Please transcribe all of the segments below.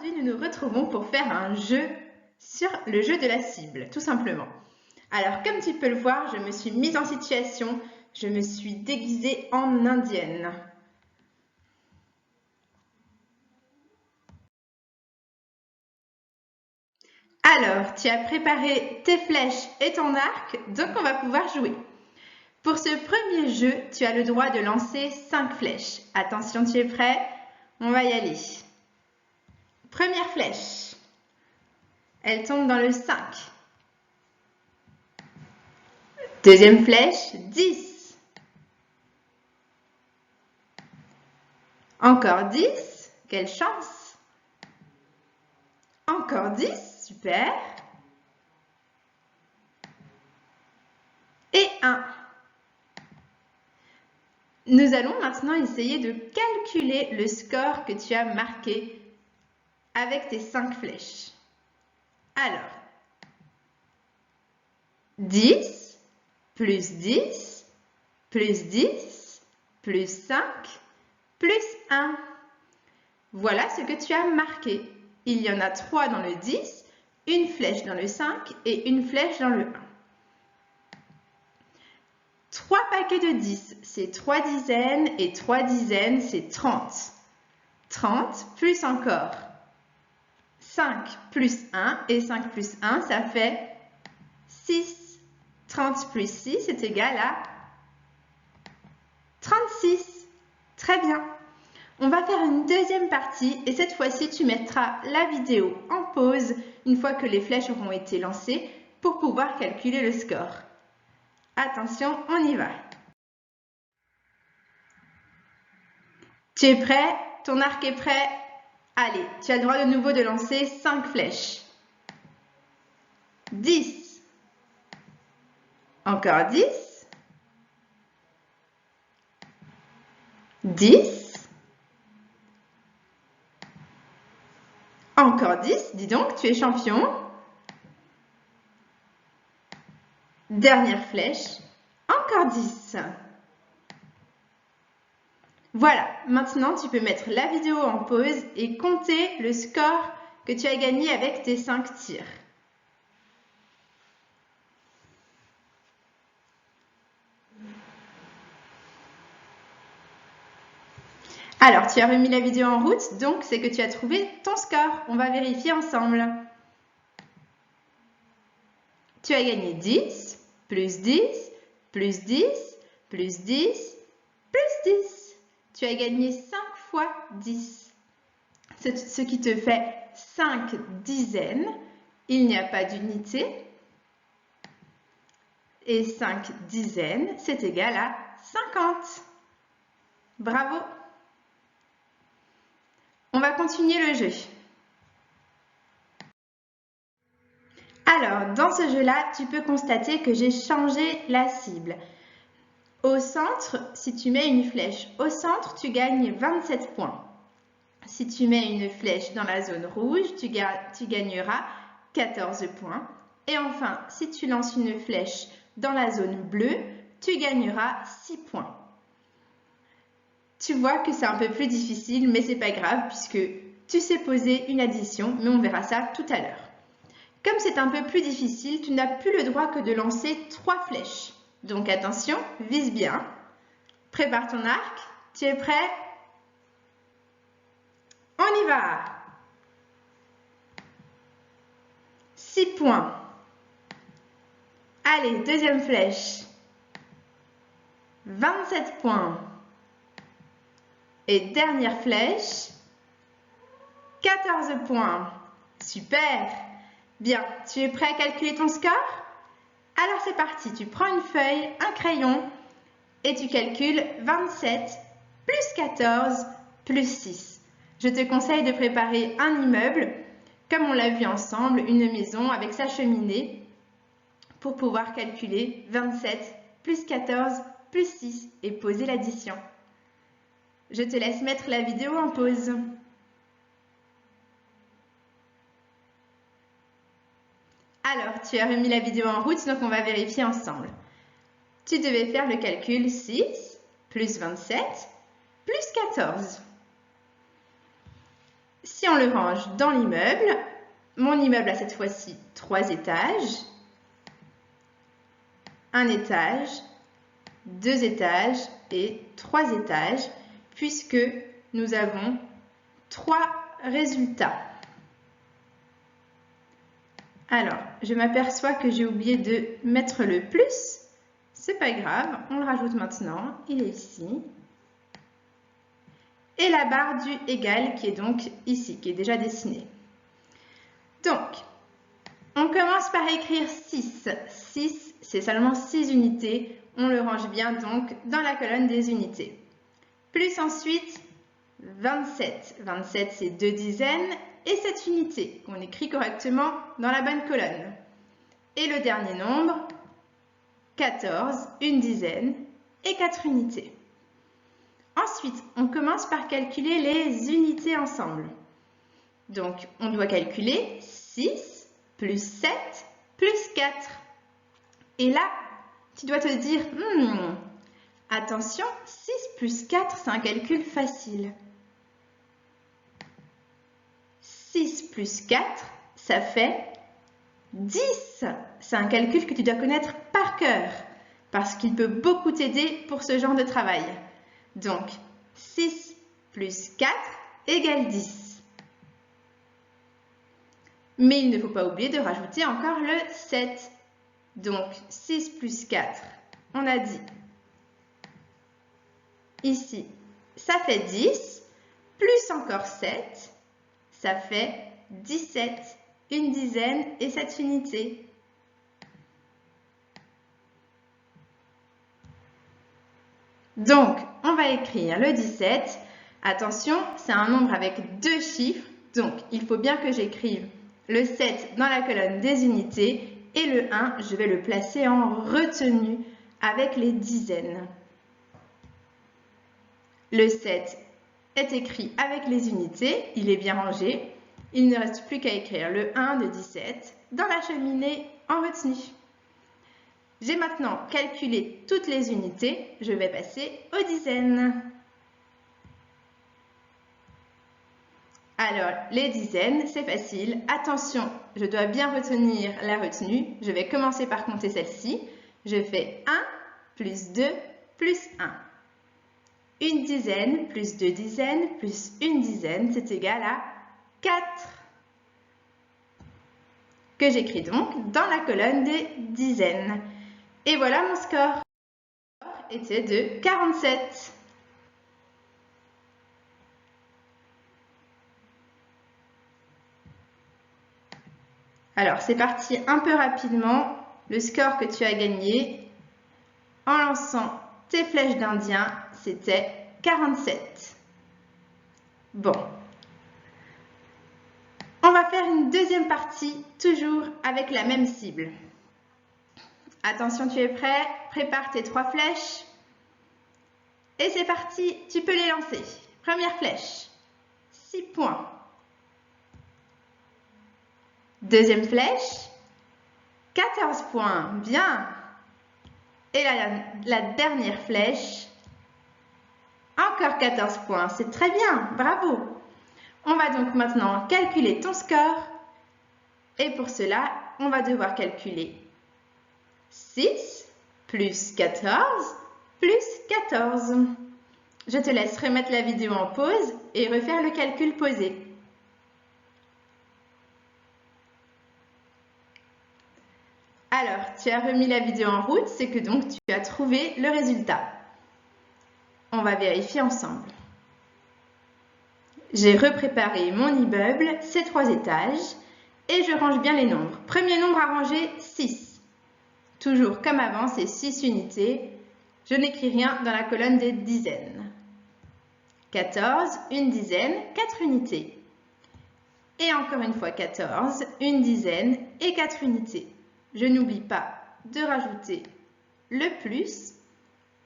Aujourd'hui, nous nous retrouvons pour faire un jeu sur le jeu de la cible, tout simplement. Alors, comme tu peux le voir, je me suis mise en situation, je me suis déguisée en indienne. Alors, tu as préparé tes flèches et ton arc, donc on va pouvoir jouer. Pour ce premier jeu, tu as le droit de lancer 5 flèches. Attention, tu es prêt? On va y aller. Première flèche. Elle tombe dans le 5. Deuxième flèche, 10. Encore 10. Quelle chance! Encore 10. Super. Et 1. Nous allons maintenant essayer de calculer le score que tu as marqué avec tes 5 flèches. Alors, 10 plus 10 plus 10 plus 5 plus 1. Voilà ce que tu as marqué. Il y en a 3 dans le 10, une flèche dans le 5 et une flèche dans le 1. 3 paquets de 10, c'est 3 dizaines et 3 dizaines, c'est 30. 30 plus encore 5 plus 1 et 5 plus 1, ça fait 6. 30 plus 6 est égal à 36. Très bien. On va faire une deuxième partie et cette fois-ci, tu mettras la vidéo en pause une fois que les flèches auront été lancées pour pouvoir calculer le score. Attention, on y va. Tu es prêt? Ton arc est prêt? Allez, tu as le droit de nouveau de lancer 5 flèches. 10. Encore 10. 10. Encore 10. Dis donc, tu es champion. Dernière flèche. Encore 10. Voilà, maintenant tu peux mettre la vidéo en pause et compter le score que tu as gagné avec tes 5 tirs. Alors, tu as remis la vidéo en route, donc c'est que tu as trouvé ton score. On va vérifier ensemble. Tu as gagné 10, plus 10, plus 10, plus 10, plus 10. Tu as gagné 5 fois 10. Ce qui te fait 5 dizaines. Il n'y a pas d'unité. Et 5 dizaines, c'est égal à 50. Bravo! On va continuer le jeu. Alors, dans ce jeu-là, tu peux constater que j'ai changé la cible. Au centre, si tu mets une flèche au centre, tu gagnes 27 points. Si tu mets une flèche dans la zone rouge, tu gagneras 14 points. Et enfin, si tu lances une flèche dans la zone bleue, tu gagneras 6 points. Tu vois que c'est un peu plus difficile, mais c'est pas grave puisque tu sais poser une addition, mais on verra ça tout à l'heure. Comme c'est un peu plus difficile, tu n'as plus le droit que de lancer 3 flèches. Donc attention, vise bien. Prépare ton arc. Tu es prêt? On y va! 6 points. Allez, deuxième flèche. 27 points. Et dernière flèche. 14 points. Super! Bien, tu es prêt à calculer ton score? Alors c'est parti, tu prends une feuille, un crayon et tu calcules 27 plus 14 plus 6. Je te conseille de préparer un immeuble, comme on l'a vu ensemble, une maison avec sa cheminée, pour pouvoir calculer 27 plus 14 plus 6 et poser l'addition. Je te laisse mettre la vidéo en pause. Alors, tu as remis la vidéo en route, donc on va vérifier ensemble. Tu devais faire le calcul 6 plus 27 plus 14. Si on le range dans l'immeuble, mon immeuble a cette fois-ci 3 étages, 1 étage, 2 étages et 3 étages, puisque nous avons 3 résultats. Alors, je m'aperçois que j'ai oublié de mettre le plus. C'est pas grave, on le rajoute maintenant. Il est ici. Et la barre du égal qui est donc ici, qui est déjà dessinée. Donc, on commence par écrire 6. 6, c'est seulement 6 unités. On le range bien donc dans la colonne des unités. Plus ensuite 27. 27, c'est 2 dizaines et 7 unités qu'on écrit correctement dans la bonne colonne. Et le dernier nombre, 14, 1 dizaine et 4 unités. Ensuite, on commence par calculer les unités ensemble. Donc, on doit calculer 6 plus 7 plus 4. Et là, tu dois te dire, attention, 6 plus 4, c'est un calcul facile. 6 plus 4, ça fait 10. C'est un calcul que tu dois connaître par cœur, parce qu'il peut beaucoup t'aider pour ce genre de travail. Donc, 6 plus 4 égale 10. Mais il ne faut pas oublier de rajouter encore le 7. Donc, 6 plus 4, on a dit ici, ça fait 10, plus encore 7, ça fait 17, 1 dizaine et 7 unités. Donc, on va écrire le 17. Attention, c'est un nombre avec 2 chiffres, donc il faut bien que j'écrive le 7 dans la colonne des unités et le 1, je vais le placer en retenue avec les dizaines. Le 7 est écrit avec les unités, il est bien rangé. Il ne reste plus qu'à écrire le 1 de 17 dans la cheminée en retenue. J'ai maintenant calculé toutes les unités, je vais passer aux dizaines. Alors, les dizaines, c'est facile. Attention, je dois bien retenir la retenue. Je vais commencer par compter celle-ci. Je fais 1 plus 2 plus 1. 1 dizaine plus 2 dizaines plus 1 dizaine, c'est égal à 4. Que j'écris donc dans la colonne des dizaines. Et voilà mon score. Mon score était de 47. Alors, c'est parti un peu rapidement. Le score que tu as gagné en lançant tes flèches d'Indien, c'était 47. Bon. On va faire une deuxième partie, toujours avec la même cible. Attention, tu es prêt? Prépare tes 3 flèches. Et c'est parti, tu peux les lancer. Première flèche, 6 points. Deuxième flèche, 14 points. Bien. Et la dernière flèche, encore 14 points. C'est très bien. Bravo. On va donc maintenant calculer ton score. Et pour cela, on va devoir calculer 6 plus 14 plus 14. Je te laisse remettre la vidéo en pause et refaire le calcul posé. Alors, tu as remis la vidéo en route, c'est que donc tu as trouvé le résultat. On va vérifier ensemble. J'ai repréparé mon immeuble, ses 3 étages, et je range bien les nombres. Premier nombre à ranger, 6. Toujours comme avant, c'est 6 unités. Je n'écris rien dans la colonne des dizaines. 14, 1 dizaine, 4 unités. Et encore une fois 14, 1 dizaine et 4 unités. Je n'oublie pas de rajouter le plus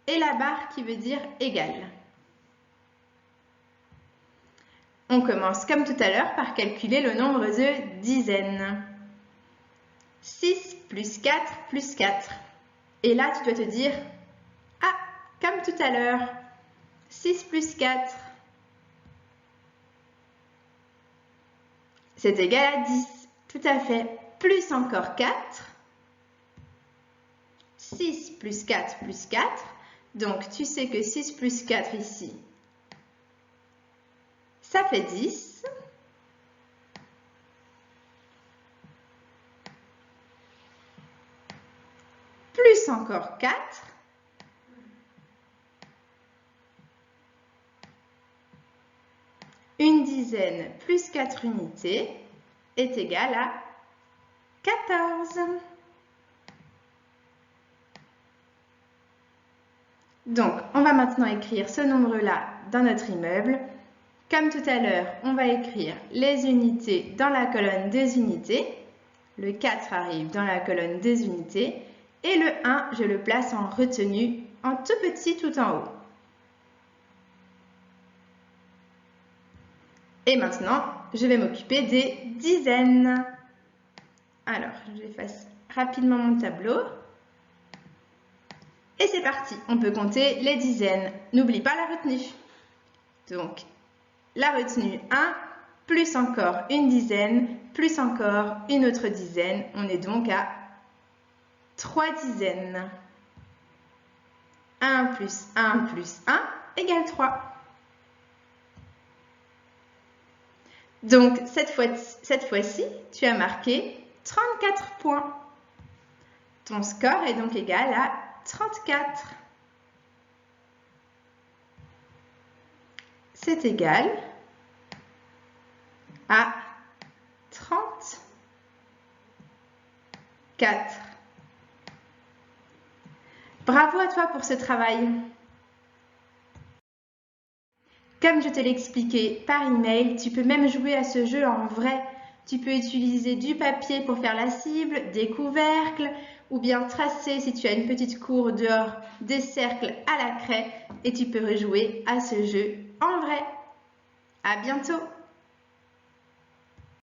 et la barre qui veut dire égal. On commence comme tout à l'heure par calculer le nombre de dizaines. 6 plus 4 plus 4. Et là, tu dois te dire, ah, comme tout à l'heure, 6 plus 4. c'est égal à 10. Tout à fait. Plus encore 4. 6 plus 4 plus 4. Donc, tu sais que 6 plus 4 ici, ça fait 10. Plus encore 4. Une dizaine plus 4 unités est égal à 14. Donc, on va maintenant écrire ce nombre-là dans notre immeuble. Comme tout à l'heure, on va écrire les unités dans la colonne des unités. Le 4 arrive dans la colonne des unités. Et le 1, je le place en retenue, en tout petit tout en haut. Et maintenant, je vais m'occuper des dizaines. Alors, j'efface rapidement mon tableau. Et c'est parti, on peut compter les dizaines. N'oublie pas la retenue. Donc, la retenue 1, plus encore une dizaine, plus encore une autre dizaine. On est donc à 3 dizaines. 1 plus 1 plus 1 égale 3. Donc, cette fois-ci, tu as marqué 34 points. Ton score est donc égal à 34. C'est égal à 34. Bravo à toi pour ce travail. Comme je te l'ai expliqué par email, tu peux même jouer à ce jeu en vrai. Tu peux utiliser du papier pour faire la cible, des couvercles, ou bien tracer, si tu as une petite cour dehors, des cercles à la craie et tu peux rejouer à ce jeu en vrai. À bientôt!